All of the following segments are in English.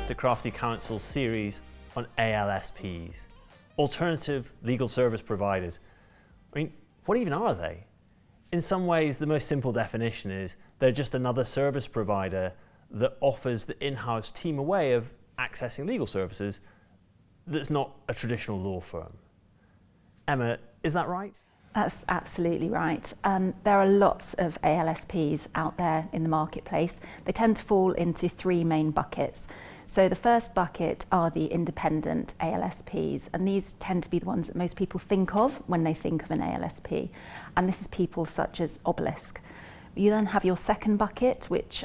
to Crafty Council's series on ALSPs, alternative legal service providers. I mean, what even are they? In some ways, the most simple definition is they're just another service provider that offers the in-house team a way of accessing legal services that's not a traditional law firm. Emma, is that right? That's absolutely right. There are lots of ALSPs out there in the marketplace. They tend to fall into three main buckets. So the first bucket are the independent ALSPs, and these tend to be the ones that most people think of when they think of an ALSP. And this is people such as Obelisk. You then have your second bucket, which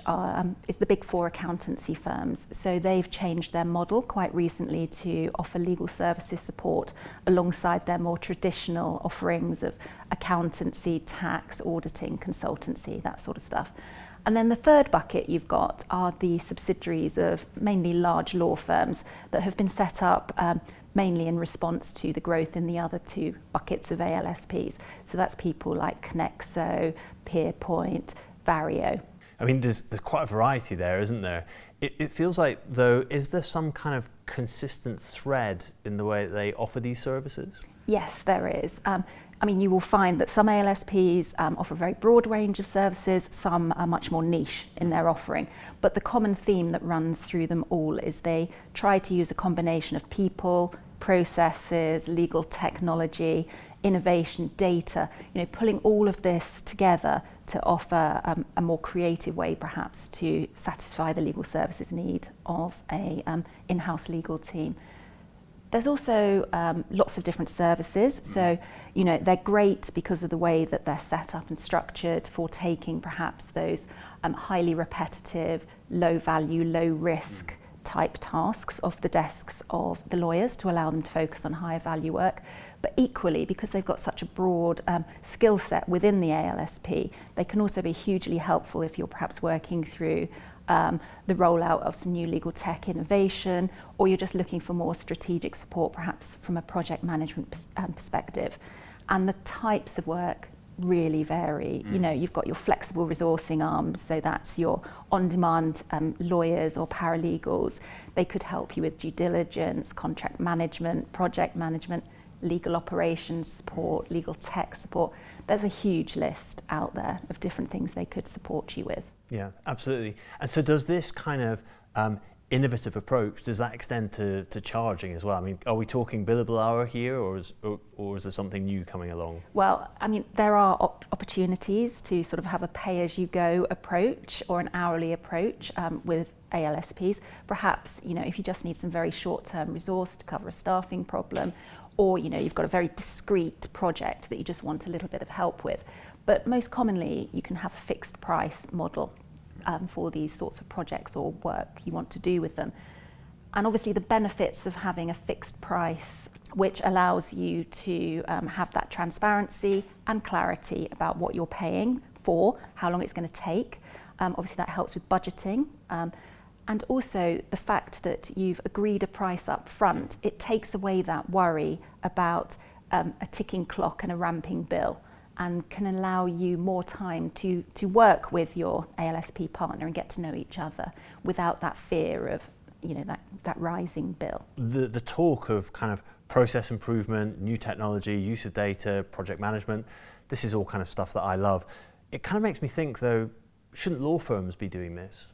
is the big four accountancy firms. So they've changed their model quite recently to offer legal services support alongside their more traditional offerings of accountancy, tax, auditing, consultancy, that sort of stuff. And then the third bucket you've got are the subsidiaries of mainly large law firms that have been set up mainly in response to the growth in the other two buckets of ALSPs. So that's people like Connexo, Pierpoint, Vario. I mean, there's quite a variety there, isn't there? It feels like, though, is there some kind of consistent thread in the way that they offer these services? Yes, there is. I mean, you will find that some ALSPs offer a very broad range of services, some are much more niche in their offering. But the common theme that runs through them all is they try to use a combination of people, processes, legal technology, innovation, data, pulling all of this together to offer a more creative way perhaps to satisfy the legal services need of a in-house legal team. There's also lots of different services, so they're great because of the way that they're set up and structured for taking perhaps those highly repetitive, low value, low risk type tasks off the desks of the lawyers to allow them to focus on higher value work. But equally, because they've got such a broad skill set within the ALSP, they can also be hugely helpful if you're perhaps working through the rollout of some new legal tech innovation, or you're just looking for more strategic support, perhaps from a project management perspective. And the types of work really vary. You've got your flexible resourcing arms, so that's your on-demand lawyers or paralegals. They could help you with due diligence, contract management, project management, legal operations support, legal tech support. There's a huge list out there of different things they could support you with. Yeah, absolutely. And so does this kind of innovative approach, does that extend to charging as well? I mean, are we talking billable hour here, or is there something new coming along? Well, I mean, there are opportunities to sort of have a pay-as-you-go approach or an hourly approach with ALSPs. Perhaps, if you just need some very short-term resource to cover a staffing problem, or you've got a very discrete project that you just want a little bit of help with. But most commonly, you can have a fixed price model for these sorts of projects or work you want to do with them. And obviously the benefits of having a fixed price, which allows you to have that transparency and clarity about what you're paying for, how long it's going to take. Obviously that helps with budgeting. And also the fact that you've agreed a price up front, it takes away that worry about a ticking clock and a ramping bill, and can allow you more time to work with your ALSP partner and get to know each other without that fear of that rising bill. The talk of kind of process improvement, new technology, use of data, project management, this is all kind of stuff that I love. It kind of makes me think, though, shouldn't law firms be doing this?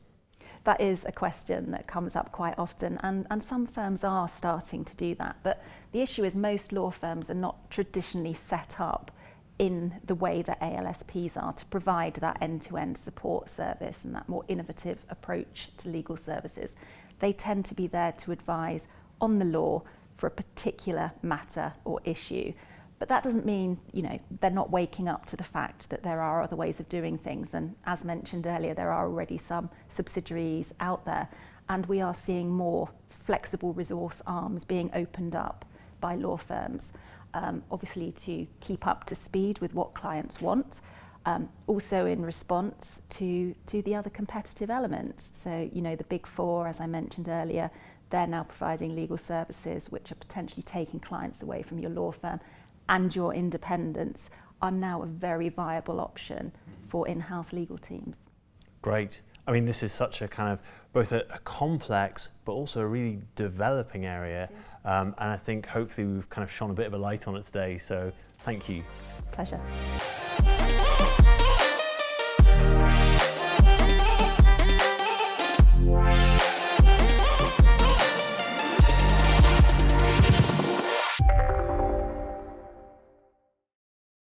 That is a question that comes up quite often, and some firms are starting to do that. But the issue is most law firms are not traditionally set up in the way that ALSPs are to provide that end-to-end support service and that more innovative approach to legal services. They tend to be there to advise on the law for a particular matter or issue. But that doesn't mean, they're not waking up to the fact that there are other ways of doing things. And as mentioned earlier, there are already some subsidiaries out there, and we are seeing more flexible resource arms being opened up by law firms. Obviously to keep up to speed with what clients want, also in response to the other competitive elements. So, the big four, as I mentioned earlier, they're now providing legal services which are potentially taking clients away from your law firm, and your independents are now a very viable option for in-house legal teams. Great. I mean, this is such a kind of both a complex but also a really developing area, and I think hopefully we've kind of shone a bit of a light on it today, so thank you. Pleasure.